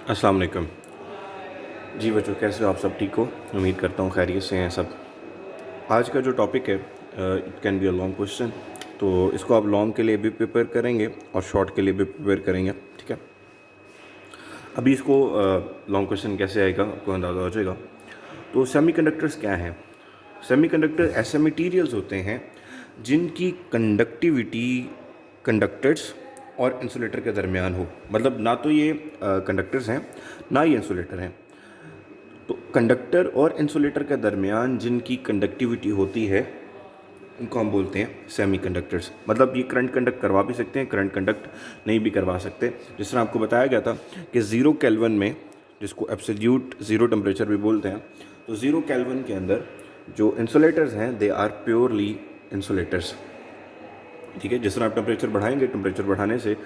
अस्सलाम वालेकुम। जी बच्चों, कैसे हो आप? सब ठीक हो? उम्मीद करता हूँ खैरियत से हैं सब। आज का जो टॉपिक है, it can be a long question, तो इसको आप लॉन्ग के लिए भी प्रिपेयर करेंगे और शॉर्ट के लिए भी प्रिपेयर करेंगे, ठीक है। अभी इसको लॉन्ग क्वेश्चन कैसे आएगा आपको अंदाज़ा हो जाएगा। तो सेमीकंडक्टर्स क्या हैं? सेमीकंडक्टर ऐसे मटेरियल्स होते हैं जिनकी कंडक्टिविटी कंडक्टर्स और इंसुलेटर के दरमियान हो। मतलब ना तो ये कंडक्टर्स हैं, ना ये इंसुलेटर हैं। तो कंडक्टर और इंसुलेटर के दरमियान जिनकी कंडक्टिविटी होती है उनको हम बोलते हैं सेमीकंडक्टर्स। मतलब ये करंट कंडक्ट करवा भी सकते हैं, करंट कंडक्ट नहीं भी करवा सकते। जिस तरह आपको बताया गया था कि 0 केल्विन में, जिसको एब्सोल्यूट ज़ीरो टेम्परेचर भी बोलते हैं, तो 0 केल्विन के अंदर जो इंसुलेटर्स हैं दे आर प्योरली इंसुलेटर्स, ठीक है। जिस तरह आप टेम्परेचर बढ़ाएंगे, टेम्परेचर बढ़ाने से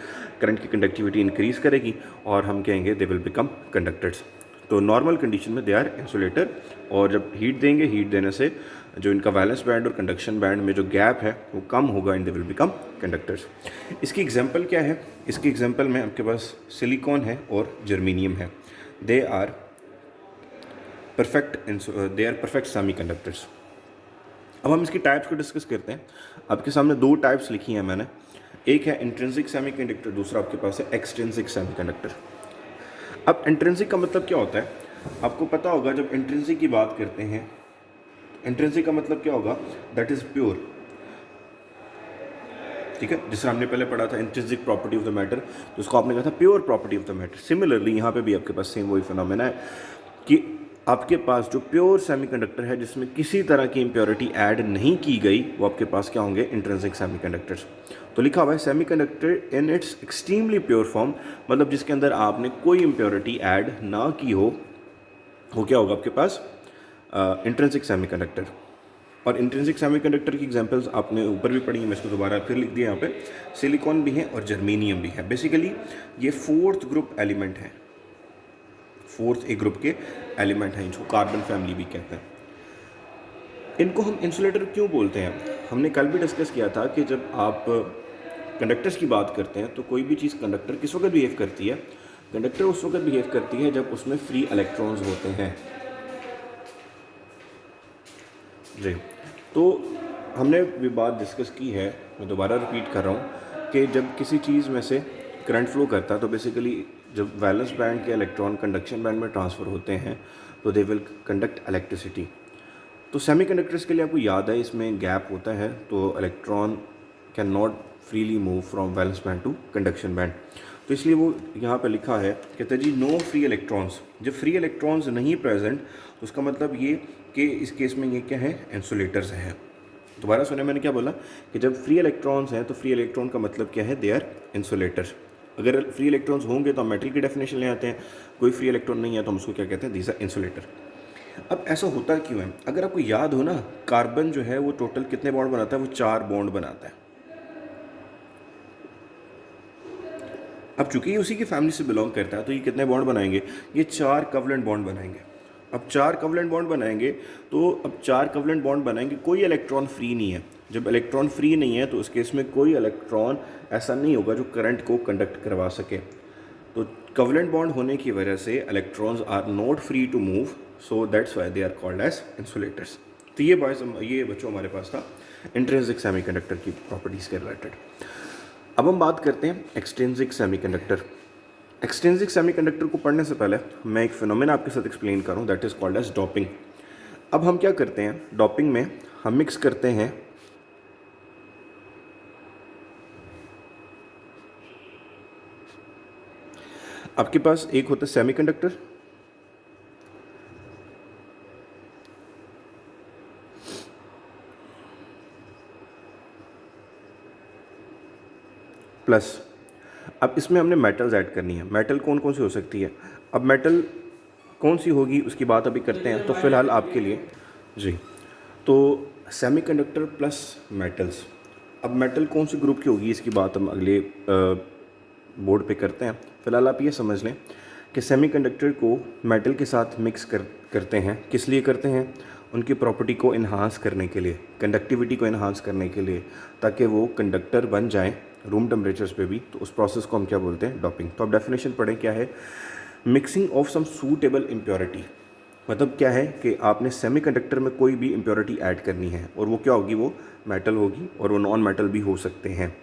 करंट की कंडक्टिविटी इंक्रीज़ करेगी और हम कहेंगे दे विल बिकम कंडक्टर्स। तो नॉर्मल कंडीशन में दे आर इंसुलेटर, और जब हीट देंगे, हीट देने से जो इनका वैलेंस बैंड और कंडक्शन बैंड में जो गैप है वो कम होगा and they will become conductors. इसकी एग्जांपल क्या है? इसकी एग्जांपल में आपके पास सिलिकॉन है और जर्मेनियम है। They are perfect semi conductors. अब हम इसकी टाइप्स को डिस्कस करते हैं। आपके सामने दो टाइप्स लिखी हैं मैंने। एक है इंट्रिंसिक सेमीकंडक्टर, दूसरा आपके पास है एक्सट्रिंसिक सेमीकंडक्टर। अब इंट्रिंसिक का मतलब क्या होता है आपको पता होगा। जब इंट्रिंसिक की बात करते हैं, इंट्रिंसिक का मतलब क्या होगा? दैट इज प्योर, ठीक है। जिस तरह हमने पहले पढ़ा था intrinsic property of the matter, तो उसको आपने कहा था pure property of the matter. Similarly यहाँ पे भी आपके पास सेम वही फिनोमेना है कि आपके पास जो प्योर सेमीकंडक्टर है जिसमें किसी तरह की इम्प्योरिटी ऐड नहीं की गई, वो आपके पास क्या होंगे? Intrinsic semiconductors. तो लिखा हुआ है semiconductor in its extremely pure form, मतलब जिसके अंदर आपने कोई इम्प्योरिटी ऐड ना की हो, वो क्या होगा आपके पास? Intrinsic semiconductor. और इंट्रिंसिक सेमीकंडक्टर की एग्जांपल्स आपने ऊपर भी पढ़ी है, मैं इसको दोबारा फिर लिख दिया यहाँ पे। सिलिकॉन भी है और जर्मेनियम भी है। बेसिकली ये फोर्थ ग्रुप एलिमेंट है, फोर्थ ए ग्रुप के एलिमेंट हैं, जिसको कार्बन फैमिली भी कहते हैं। इनको हम इंसुलेटर क्यों बोलते हैं? हमने कल भी डिस्कस किया था कि जब आप कंडक्टर्स की बात करते हैं तो कोई भी चीज़ कंडक्टर किस वक्त बिहेव करती है? कंडक्टर उस वक्त बिहेव करती है जब उसमें फ्री इलेक्ट्रॉन्स होते हैं। जी, तो हमने भी बात डिस्कस की है, मैं दोबारा रिपीट कर रहा हूँ कि जब किसी चीज़ में से करंट फ्लो करता है तो बेसिकली जब वैलेंस बैंड के इलेक्ट्रॉन कंडक्शन बैंड में ट्रांसफ़र होते हैं तो दे विल कंडक्ट इलेक्ट्रिसिटी। तो सेमीकंडक्टर्स के लिए आपको याद है इसमें गैप होता है, तो electron can not freely move from valence band to conduction band. तो इसलिए वो यहाँ पे लिखा है, कहते हैं जी नो फ्री इलेक्ट्रॉन्स। जब फ्री इलेक्ट्रॉन्स नहीं प्रेजेंट तो उसका मतलब ये कि इस केस में ये क्या है? इंसुलेटर्स हैं। दोबारा सुने मैंने क्या बोला कि जब फ्री इलेक्ट्रॉन्स हैं तो फ्री इलेक्ट्रॉन का मतलब क्या है? They are insulators. अगर फ्री इलेक्ट्रॉन्स होंगे तो हम मेटल की डेफिनेशन ले आते हैं, कोई फ्री इलेक्ट्रॉन नहीं है तो हम उसको क्या कहते हैं? These are insulator. अब ऐसा होता क्यों है? अगर आपको याद हो ना, कार्बन जो है वो टोटल कितने बॉन्ड बनाता है? वो 4 बॉन्ड बनाता है। अब चूंकि ये उसी की फैमिली से बिलोंग करता है तो ये कितने बॉन्ड बनाएंगे? ये 4 कवलेंट बॉन्ड बनाएंगे। अब 4 कवलेंट बॉन्ड बनाएंगे तो अब 4 कवलेंट बॉन्ड बनाएंगे, कोई इलेक्ट्रॉन फ्री नहीं है। जब इलेक्ट्रॉन फ्री नहीं है तो उस केस में कोई इलेक्ट्रॉन ऐसा नहीं होगा जो करंट को कंडक्ट करवा सके। तो कवलेंट बॉन्ड होने की वजह से electrons are not free to move, so that's why they are called as insulators. तो ये बच्चों हमारे पास था इंट्रिंसिक सेमीकंडक्टर की प्रॉपर्टीज़ के रिलेटेड। अब हम बात करते हैं एक्सट्रिंसिक सेमीकंडक्टर। एक्सट्रिंसिक सेमीकंडक्टर को पढ़ने से पहले मैं एक फिनोमेना आपके साथ एक्सप्लेन करूं, that is called as doping. अब हम क्या करते हैं डॉपिंग में? हम मिक्स करते हैं आपके पास एक होता है सेमीकंडक्टर, प्लस अब इसमें हमने मेटल्स ऐड करनी है। मेटल कौन कौन सी हो सकती है? अब मेटल कौन सी होगी उसकी बात अभी करते हैं। तो फिलहाल आपके लिए जी, तो सेमीकंडक्टर प्लस मेटल्स। अब मेटल कौन सी ग्रुप की होगी इसकी बात हम अगले बोर्ड पे करते हैं। फिलहाल आप ये समझ लें कि सेमीकंडक्टर को मेटल के साथ मिक्स करते हैं। किस लिए करते हैं? उनकी प्रॉपर्टी को इन्हांस करने के लिए, कंडक्टिविटी को इन्हांस करने के लिए, ताकि वो कंडक्टर बन जाएं रूम टेम्परेचर्स पे भी। तो उस प्रोसेस को हम क्या बोलते हैं? डॉपिंग। तो अब डेफिनेशन पढ़ें क्या है। Mixing of some suitable impurity, मतलब क्या है कि आपने सेमीकंडक्टर में कोई भी इम्प्योरिटी ऐड करनी है और वो क्या होगी, वो मेटल होगी और वो नॉन मेटल भी हो सकते हैं।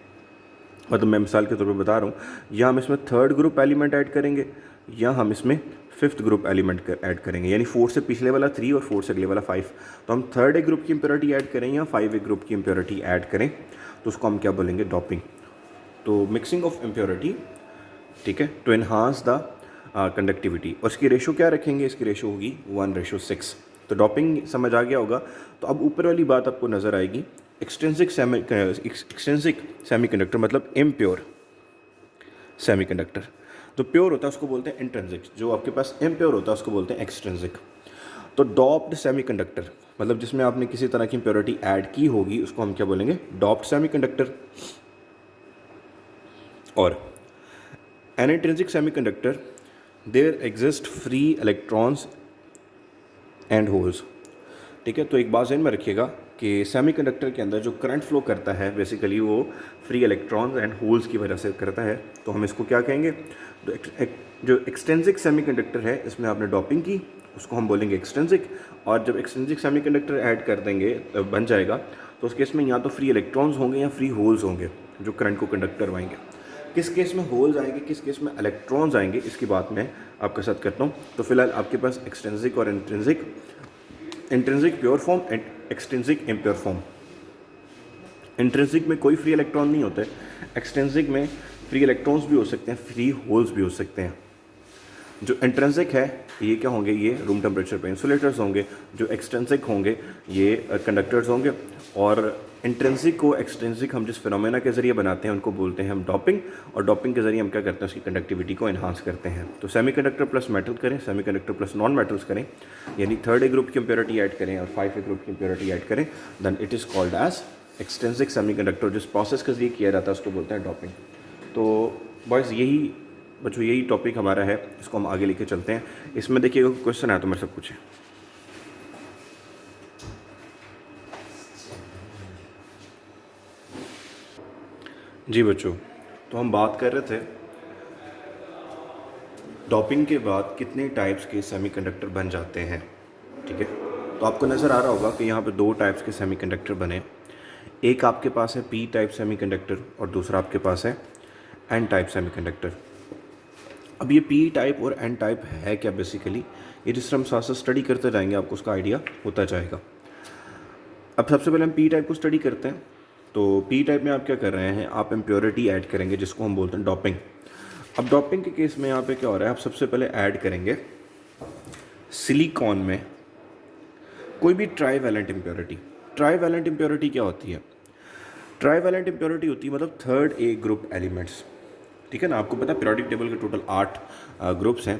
मतलब मैं मिसाल के तौर पे बता रहा हूँ, या हम इसमें थर्ड ग्रुप एलिमेंट ऐड करेंगे या हम इसमें फिफ्थ ग्रुप एलिमेंट ऐड करेंगे, यानी 4 से पिछले वाला 3 और 4 से अगले वाला 5। तो हम थर्ड ए ग्रुप की इम्प्योरिटी ऐड करें या 5 ए ग्रुप की इम्प्योरिटी ऐड करें तो उसको हम क्या बोलेंगे, डॉपिंग। तो मिक्सिंग ऑफ इम्प्योरिटी, ठीक है, टू एनहांस द कंडक्टिविटी। और इसकी रेशो क्या रखेंगे, इसकी रेशो होगी 1:6। तो डॉपिंग समझ आ गया होगा। तो अब ऊपर वाली बात आपको नज़र आएगी, एक्सटेंसिक सेमीकंडक्टर मतलब इम्प्योर सेमीकंडक्टर। तो प्योर होता है उसको बोलते हैं इंट्रिंसिक, जो आपके पास इम्प्योर होता है उसको बोलते हैं एक्सट्रिंसिक। तो डॉप्ड सेमीकंडक्टर मतलब जिसमें आपने किसी तरह की इम्प्योरिटी ऐड की होगी उसको हम क्या बोलेंगे, डॉप्ड सेमीकंडक्टर। और an intrinsic semiconductor there exist free electrons and holes. ठीक है, तो एक बात ज़हन में रखिएगा कि सेमीकंडक्टर के अंदर जो करंट फ्लो करता है बेसिकली वो फ्री इलेक्ट्रॉन्स एंड होल्स की वजह से करता है। तो हम इसको क्या कहेंगे, जो एक्सटेंसिक सेमीकंडक्टर है इसमें आपने डॉपिंग की उसको हम बोलेंगे एक्सटेंसिक। और जब एक्सटेंसिक सेमीकंडक्टर ऐड कर देंगे बन जाएगा तो उस केस में या तो फ्री इलेक्ट्रॉन्स होंगे या फ्री होल्स होंगे जो करंट को कंडक्ट करवाएंगे। किस केस में होल्स आएंगे, किस केस में इलेक्ट्रॉन्स आएंगे, इसकी बात मैं आपके साथ करता हूँ। तो फिलहाल आपके पास एक्सटेंसिक और intrinsic pure form and extrinsic impure form. Intrinsic में कोई फ्री इलेक्ट्रॉन नहीं होते, एक्सटेंसिक में फ्री इलेक्ट्रॉन्स भी हो सकते हैं, फ्री होल्स भी हो सकते हैं। जो इंट्रिंसिक है ये क्या होंगे, ये रूम टेम्परेचर पे इंसुलेटर्स होंगे। जो एक्सटेंसिक होंगे ये कंडक्टर्स होंगे। और इंट्रिंसिक को एक्सटेंसिक हम जिस फिनोमेना के ज़रिए बनाते हैं उनको बोलते हैं हम डॉपिंग। और डॉपिंग के ज़रिए हम क्या करते हैं, उसकी कंडक्टिविटी को एनहांस करते हैं। तो सेमीकंडक्टर प्लस मेटल करें, सेमीकंडक्टर प्लस नॉन मेटल्स करें, यानी थर्ड ए ग्रुप की इम्प्योरिटी ऐड करें और 5 ए ग्रुप की इम्प्योरिटी ऐड करें, then it is called as extrinsic semiconductor. जिस प्रोसेस के ज़रिए किया जाता है उसको बोलते हैं डॉपिंग। तो बॉयज़ यही टॉपिक हमारा है, इसको हम आगे लेके चलते हैं। इसमें देखिएगा क्वेश्चन आया तो मेरे से पूछें। जी बच्चों, तो हम बात कर रहे थे डॉपिंग के बाद कितने टाइप्स के सेमीकंडक्टर बन जाते हैं। ठीक है, तो आपको नज़र आ रहा होगा कि यहाँ पे 2 टाइप्स के सेमीकंडक्टर बने। एक आपके पास है पी टाइप सेमीकंडक्टर और दूसरा आपके पास है एन टाइप सेमीकंडक्टर। अब ये पी टाइप और एन टाइप है क्या बेसिकली, ये जिस तरह हम साथ साथ स्टडी करते जाएंगे आपको उसका आइडिया होता जाएगा। अब सबसे पहले हम पी टाइप को स्टडी करते हैं। तो पी टाइप में आप क्या कर रहे हैं, आप इम्प्योरिटी ऐड करेंगे जिसको हम बोलते हैं डॉपिंग। अब डॉपिंग के केस में यहाँ पे क्या हो रहा है, आप सबसे पहले ऐड करेंगे सिलिकॉन में कोई भी ट्राईवैलेंट इम्प्योरिटी। ट्राईवैलेंट इम्प्योरिटी क्या होती है, ट्राईवैलेंट इम्प्योरिटी होती है मतलब थर्ड ए ग्रुप एलिमेंट्स। ठीक है ना, आपको पता है पीरियोडिक टेबल के टोटल 8 ग्रुप्स हैं।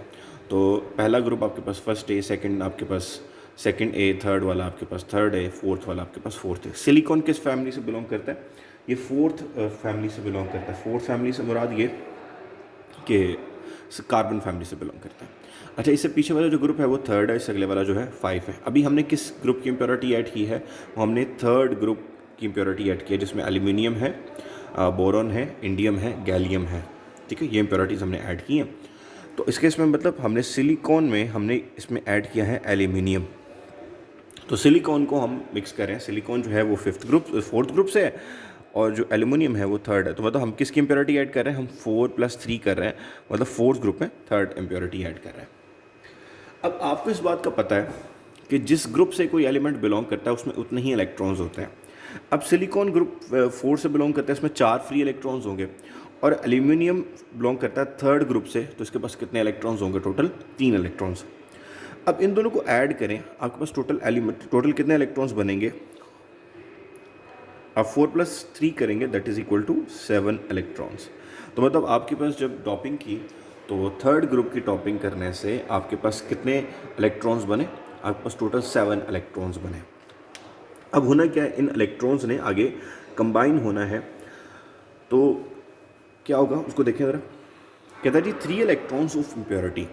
तो पहला ग्रुप आपके पास फर्स्ट ए, सेकंड आपके पास सेकंड ए, थर्ड वाला आपके पास थर्ड ए, फोर्थ वाला आपके पास फोर्थ ए। सिलिकॉन किस फैमिली से बिलोंग करता है, ये फोर्थ फैमिली से बिलोंग करता है। फोर्थ फैमिली से मुराद ये कि कार्बन फैमिली से बिलोंग करता है। अच्छा, इससे पीछे वाला जो ग्रुप है वो थर्ड है, इससे अगले वाला जो है 5 है। अभी हमने किस ग्रुप की इम्प्योरिटी ऐड की है, वो हमने थर्ड ग्रुप की इम्प्योरिटी ऐड की है जिसमें एल्यूमिनियम है, बोरॉन है, इंडियम है, गैलियम है। ठीक है, ये इम्प्योरिटीज़ हमने ऐड की हैं। तो इस केस में मतलब हमने सिलिकॉन में हमने इसमें ऐड किया है एल्यूमिनियम। तो सिलिकॉन को हम मिक्स करें, सिलिकॉन जो है वो फोर्थ ग्रुप से है और जो एल्यूमिनियम है वो थर्ड है। तो मतलब हम किसकी इम्प्योरिटी ऐड कर रहे हैं, हम 4+3 कर रहे हैं, मतलब फोर्थ ग्रुप में थर्ड इम्प्योरिटी ऐड कर रहे हैं। अब आपको इस बात का पता है कि जिस ग्रुप से कोई एलिमेंट बिलोंग करता है उसमें उतने ही इलेक्ट्रॉन्स होते हैं। अब सिलिकॉन ग्रुप 4 से बिलोंग करता है, इसमें 4 फ्री इलेक्ट्रॉन्स होंगे। और एल्यूमिनियम बिलोंग करता है थर्ड ग्रुप से, तो इसके पास कितने इलेक्ट्रॉन्स होंगे, टोटल 3 इलेक्ट्रॉन्स। अब इन दोनों को ऐड करें, आपके पास टोटल कितने इलेक्ट्रॉन्स बनेंगे, आप 4+3 करेंगे that is equal to 7 electrons. तो मतलब आपके पास जब डॉपिंग की तो थर्ड ग्रुप की टॉपिंग करने से आपके पास कितने इलेक्ट्रॉन्स बने, आपके पास टोटल 7 इलेक्ट्रॉन्स बने। अब होना क्या है, इन इलेक्ट्रॉन्स ने आगे कंबाइन होना है तो क्या होगा उसको देखें ज़रा। कहता है जी 3 इलेक्ट्रॉन्स ऑफ इम्प्योरिटी।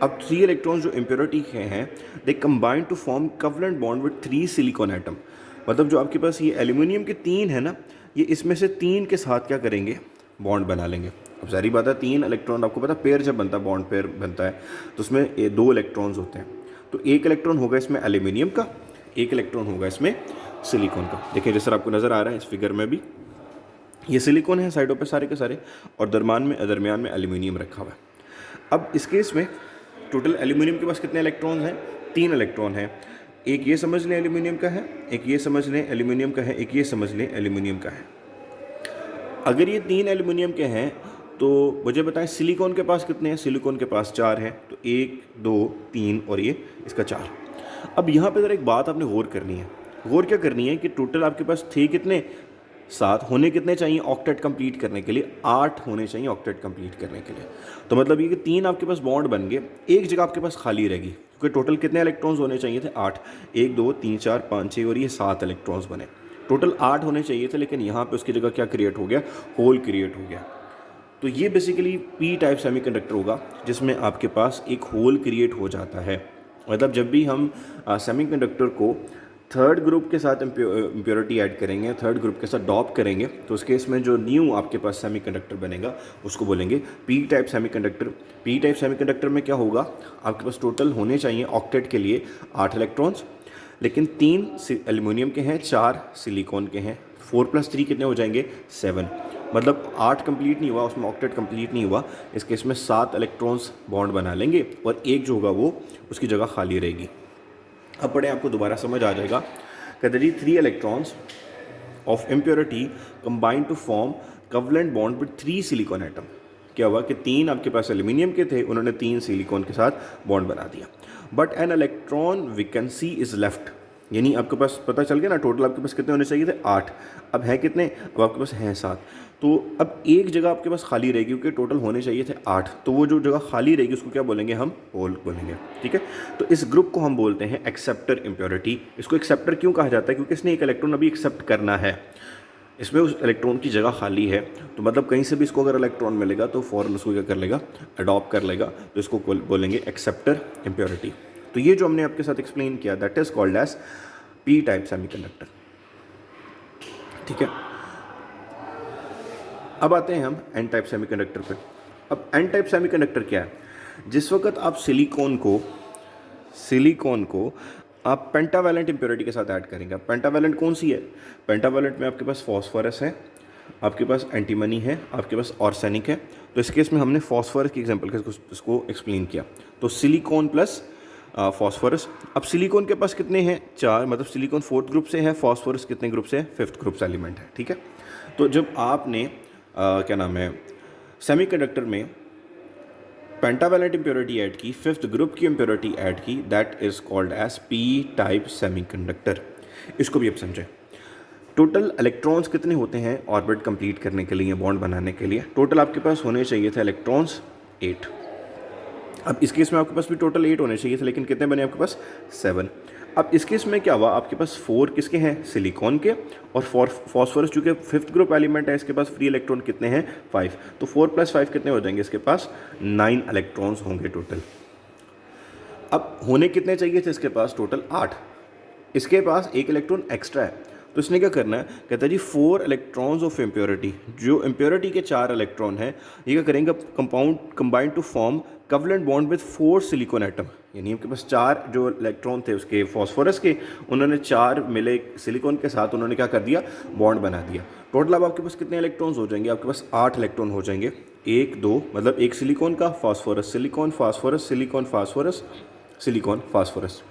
अब 3 इलेक्ट्रॉन्स जो इम्प्योरिटी के हैं they combine to form covalent bond with 3 silicon atom. मतलब जो आपके पास ये एल्यूमिनियम के 3 है ना, ये इसमें से 3 के साथ क्या करेंगे, बॉन्ड बना लेंगे। अब सारी बात है, 3 इलेक्ट्रॉन, आपको पता पेयर जब बनता है, बॉन्ड पेयर बनता है, तो उसमें 2 इलेक्ट्रॉन्स होते हैं। तो 1 इलेक्ट्रॉन होगा इसमें एल्यूमिनियम का, 1 इलेक्ट्रॉन होगा इसमें सिलिकॉन का। देखिए जैसे आपको नज़र आ रहा है इस फिगर में भी, ये सिलिकॉन है साइडों पे सारे के सारे, और दरमियान में एल्यूमिनियम रखा हुआ है। अब इस केस में टोटल एल्यूमिनियम के पास कितने इलेक्ट्रॉन हैं? 3 इलेक्ट्रॉन हैं। एक ये समझ लें एल्यूमिनियम का है, एक ये समझ लें एल्यूमिनियम का है, एक ये समझ लें एल्यूमिनियम का है। अगर ये 3 एल्यूमिनियम के हैं तो मुझे बताएं सिलिकॉन के पास कितने हैं? सिलिकॉन के पास 4 हैं, तो 1 2 3 और ये इसका 4। अब यहाँ पे ज़रा एक बात आपने गौर करनी है। गौर क्या करनी है कि टोटल आपके पास थे कितने? 7 होने कितने चाहिए ऑक्टेट कंप्लीट करने के लिए? 8 होने चाहिए ऑक्टेट कंप्लीट करने के लिए। तो मतलब ये कि 3 आपके पास बॉन्ड बन गए, एक जगह आपके पास खाली रहेगी, क्योंकि टोटल कितने इलेक्ट्रॉन्स होने चाहिए थे? 8। 1 2 3 4 5 6 और ये 7 इलेक्ट्रॉन्स बने। टोटल 8 होने चाहिए थे, लेकिन यहाँ पे उसकी जगह क्या क्रिएट हो गया? होल क्रिएट हो गया। तो ये बेसिकली पी टाइप सेमीकंडक्टर होगा जिसमें आपके पास एक होल क्रिएट हो जाता है। मतलब जब भी हम सेमीकंडक्टर को थर्ड ग्रुप के साथ इम्प्योरिटी ऐड करेंगे, थर्ड ग्रुप के साथ डॉप करेंगे, तो उस केस में जो न्यू आपके पास सेमीकंडक्टर बनेगा उसको बोलेंगे P type semiconductor. P type semiconductor में क्या होगा? आपके पास टोटल होने चाहिए ऑक्टेट के लिए 8 इलेक्ट्रॉन्स, लेकिन 3 एल्यूमिनियम के हैं, 4 सिलिकॉन के हैं। 4 + 3 कितने हो जाएंगे? 7। मतलब 8 कंप्लीट नहीं हुआ, उसमें ऑक्टेट कंप्लीट नहीं हुआ। इस केस में 7 इलेक्ट्रॉन्स बॉन्ड बना लेंगे और एक जो होगा वो उसकी जगह खाली रहेगी। अब पढ़े, आपको दोबारा समझ आ जाएगा। कहते जी 3 electrons of impurity combined to form covalent bond with 3 silicon atom. क्या हुआ कि 3 आपके पास एल्यूमिनियम के थे, उन्होंने 3 सिलिकॉन के साथ बॉन्ड बना दिया। But an electron vacancy is left, यानी आपके पास पता चल गया ना टोटल आपके पास कितने होने चाहिए थे? 8। अब है कितने? अब आपके पास हैं 7। तो अब एक जगह आपके पास खाली रहेगी, क्योंकि टोटल होने चाहिए थे 8। तो वो जो जगह खाली रहेगी उसको क्या बोलेंगे? हम होल बोलेंगे। ठीक है, तो इस ग्रुप को हम बोलते हैं एक्सेप्टर इम्प्योरिटी। इसको एक्सेप्टर क्यों कहा जाता है? क्योंकि इसने एक इलेक्ट्रॉन अभी एक्सेप्ट करना है, इसमें उस इलेक्ट्रॉन की जगह खाली है। तो मतलब कहीं से भी इसको अगर इलेक्ट्रॉन मिलेगा तो फ़ौरन उसको क्या कर लेगा? अडॉप्ट कर लेगा। तो इसको बोलेंगे एक्सेप्टर इम्प्योरिटी। तो ये जो हमने आपके साथ एक्सप्लेन किया, that is called as P type semiconductor. ठीक है, अब आते हैं हम एन टाइप सेमीकंडक्टर पे। अब एन टाइप सेमीकंडक्टर क्या है? जिस वक्त आप सिलिकॉन को आप पेंटावैलेंट इम्प्योरिटी के साथ ऐड करेंगे। अब पेंटावैलेंट कौन सी है? पेंटावैलेंट में आपके पास फॉस्फोरस है, आपके पास एंटीमनी है, आपके पास आर्सेनिक है। तो इस केस में हमने फॉस्फोरस की एग्जांपल के इसको एक्सप्लेन किया। तो सिलिकॉन प्लस फॉस्फोरस। अब सिलिकॉन के पास कितने हैं? 4। मतलब सिलिकॉन 4th ग्रुप से है, फॉस्फोरस कितने ग्रुप से है? 5th ग्रुप से एलिमेंट है। ठीक है, तो जब आपने क्या नाम है सेमीकंडक्टर में पेंटावैलेंट इम्प्योरिटी ऐड की, 5th ग्रुप की इम्प्योरिटी ऐड की, that is called as P type semiconductor. इसको भी अब समझें। टोटल इलेक्ट्रॉन्स कितने होते हैं ऑर्बिट कंप्लीट करने के लिए, बॉन्ड बनाने के लिए? टोटल आपके पास होने चाहिए थे इलेक्ट्रॉन्स 8। अब इस केस में आपके पास भी टोटल 8 होने चाहिए थे, लेकिन कितने बने आपके पास? 7। अब इस केस में क्या हुआ? आपके पास 4 किसके हैं? सिलिकॉन के। और फॉस्फोरस चूँकि 5th ग्रुप एलिमेंट है, इसके पास फ्री इलेक्ट्रॉन कितने हैं? 5। तो 4 + 5 कितने हो जाएंगे? इसके पास 9 इलेक्ट्रॉन्स होंगे टोटल। अब होने कितने चाहिए थे इसके पास? टोटल 8। इसके पास 1 इलेक्ट्रॉन एक्स्ट्रा है, तो इसने क्या करना है? कहता है जी 4 इलेक्ट्रॉन्स ऑफ इम्प्योरिटी, जो इम्प्योरिटी के 4 इलेक्ट्रॉन हैं, ये क्या करेंगे? Combined to form covalent bond with 4 silicon atom. यानी आपके पास 4 जो इलेक्ट्रॉन थे उसके फॉस्फोरस के, उन्होंने 4 मिले सिलिकॉन के साथ, उन्होंने क्या कर दिया? बॉन्ड बना दिया। टोटल अब आपके पास कितने इलेक्ट्रॉन्स हो जाएंगे? आपके पास 8 इलेक्ट्रॉन हो जाएंगे। 1 2 मतलब एक सिलिकॉन का, phosphorus silicon, phosphorus silicon, phosphorus silicon, phosphorus.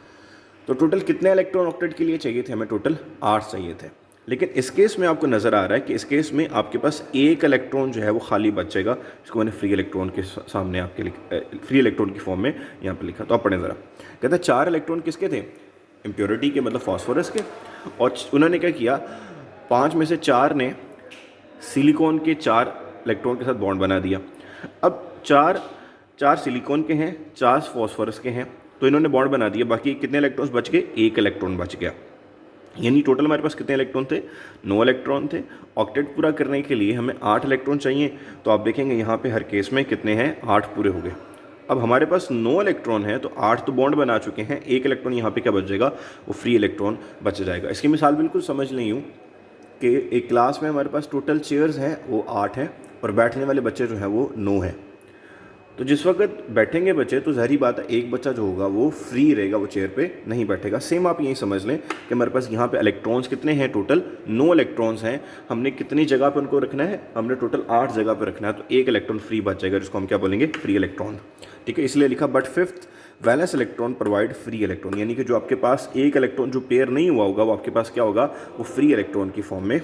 तो टोटल कितने इलेक्ट्रॉन ऑक्टेट के लिए चाहिए थे? हमें टोटल 8 चाहिए थे। लेकिन इस केस में आपको नज़र आ रहा है कि इस केस में आपके पास 1 इलेक्ट्रॉन जो है वो खाली बचेगा। इसको मैंने फ्री इलेक्ट्रॉन के सामने आपके फ्री इलेक्ट्रॉन की फॉर्म में यहाँ पर लिखा। तो आप पढ़ें ज़रा। कहता है 4 इलेक्ट्रॉन किसके थे? इम्प्योरिटी के, मतलब फॉस्फोरस के। और उन्होंने क्या किया? 5 में से 4 ने सिलिकॉन के 4 इलेक्ट्रॉन के साथ बॉन्ड बना दिया। अब 4 सिलिकॉन के हैं, 4 फॉस्फोरस के हैं, तो इन्होंने बॉन्ड बना दिया। बाकी कितने इलेक्ट्रॉन्स बच गए? 1 इलेक्ट्रॉन बच गया। यानी टोटल हमारे पास कितने इलेक्ट्रॉन थे? 9 इलेक्ट्रॉन थे। ऑक्टेट पूरा करने के लिए हमें 8 इलेक्ट्रॉन चाहिए। तो आप देखेंगे यहाँ पे हर केस में कितने हैं? 8 पूरे हो गए। अब हमारे पास 9 इलेक्ट्रॉन है, तो 8 तो बॉन्ड बना चुके हैं, 1 इलेक्ट्रॉन यहाँ पे क्या बच जाएगा? वो फ्री इलेक्ट्रॉन बच जाएगा। इसकी मिसाल बिल्कुल समझ नहीं हूँ कि एक क्लास में हमारे पास टोटल चेयर्स हैं वो 8 हैं और बैठने वाले बच्चे जो हैं वो 9 हैं। तो जिस वक्त बैठेंगे बच्चे तो ज़ाहिर बात है एक बच्चा जो होगा वो फ्री रहेगा, वो चेयर पे नहीं बैठेगा। सेम आप यही समझ लें कि हमारे पास यहाँ पे इलेक्ट्रॉन्स कितने हैं, टोटल 9 इलेक्ट्रॉन्स हैं। हमने कितनी जगह पे उनको रखना है, हमने टोटल 8 जगह पे रखना है, तो एक इलेक्ट्रॉन फ्री बच जाएगा जिसको हम क्या बोलेंगे, फ्री इलेक्ट्रॉन। ठीक है, इसलिए लिखा but fifth valence electron provide free electron, यानी कि जो आपके पास एक इलेक्ट्रॉन जो पेयर नहीं हुआ होगा वो आपके पास क्या होगा, वो फ्री इलेक्ट्रॉन की फॉर्म में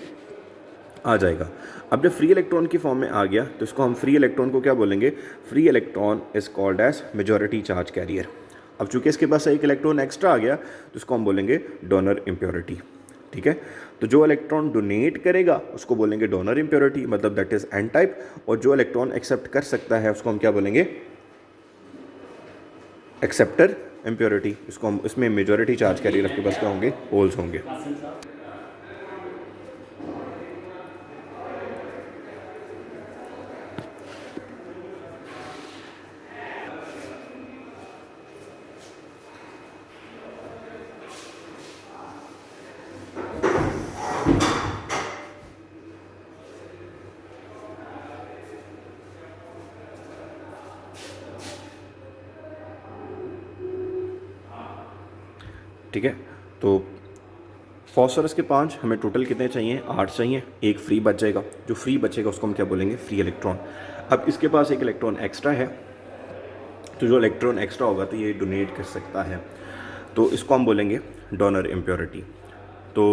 आ जाएगा। अब जब फ्री इलेक्ट्रॉन की फॉर्म में आ गया तो इसको हम फ्री इलेक्ट्रॉन को क्या बोलेंगे, free electron is called as majority charge carrier. अब चूंकि इसके पास एक इलेक्ट्रॉन एक्स्ट्रा आ गया तो इसको हम बोलेंगे डोनर इम्प्योरिटी। ठीक है, तो जो इलेक्ट्रॉन डोनेट करेगा उसको बोलेंगे डोनर इम्प्योरिटी, मतलब दैट इज एन टाइप, और जो इलेक्ट्रॉन एक्सेप्ट कर सकता है उसको हम क्या बोलेंगे, एक्सेप्टर इम्प्योरिटी। इसको हम, इसमें मेजॉरिटी चार्ज कैरियर आपके पास क्या होंगे, होल्स होंगे। ठीक है, तो फॉस्फोरस के 5 हमें टोटल कितने चाहिए, 8 चाहिए, एक फ्री बच जाएगा, जो फ्री बचेगा उसको हम क्या बोलेंगे, फ्री इलेक्ट्रॉन। अब इसके पास एक इलेक्ट्रॉन एक्स्ट्रा है, तो जो इलेक्ट्रॉन एक्स्ट्रा होगा तो ये डोनेट कर सकता है, तो इसको हम बोलेंगे डोनर इम्प्योरिटी। तो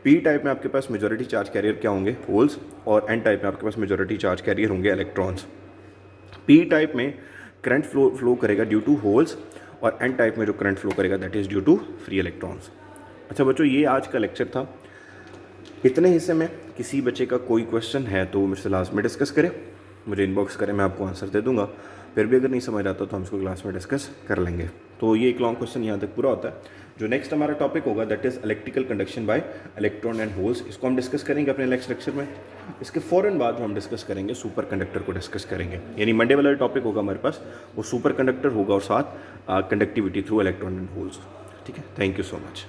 पी टाइप में आपके पास मेजॉरिटी चार्ज कैरियर क्या होंगे, होल्स, और एन टाइप में आपके पास मेजॉरिटी चार्ज कैरियर होंगे इलेक्ट्रॉन्स। पी टाइप में करंट फ्लो करेगा ड्यू टू होल्स, और एन टाइप में जो करंट फ्लो करेगा that is due to free electrons. अच्छा बच्चों, ये आज का लेक्चर था। इतने हिस्से में किसी बच्चे का कोई क्वेश्चन है तो मुझसे लास्ट में डिस्कस करें, मुझे इनबॉक्स करें, मैं आपको आंसर दे दूंगा। फिर भी अगर नहीं समझ आता तो हम इसको क्लास में डिस्कस कर लेंगे। तो ये एक लॉन्ग क्वेश्चन यहाँ तक पूरा होता है। जो नेक्स्ट हमारा टॉपिक होगा that is electrical conduction bye electron and holes, इसको हम डिस्कस करेंगे अपने नेक्स्ट लेक्चर में। इसके फ़ौरन बाद जो हम डिस्कस करेंगे सुपर कंडक्टर को डिस्कस करेंगे, यानी मंडे वाला टॉपिक होगा हमारे पास वो सुपर कंडक्टर होगा और साथ conductivity through electron and holes. ठीक है, थैंक यू सो मच।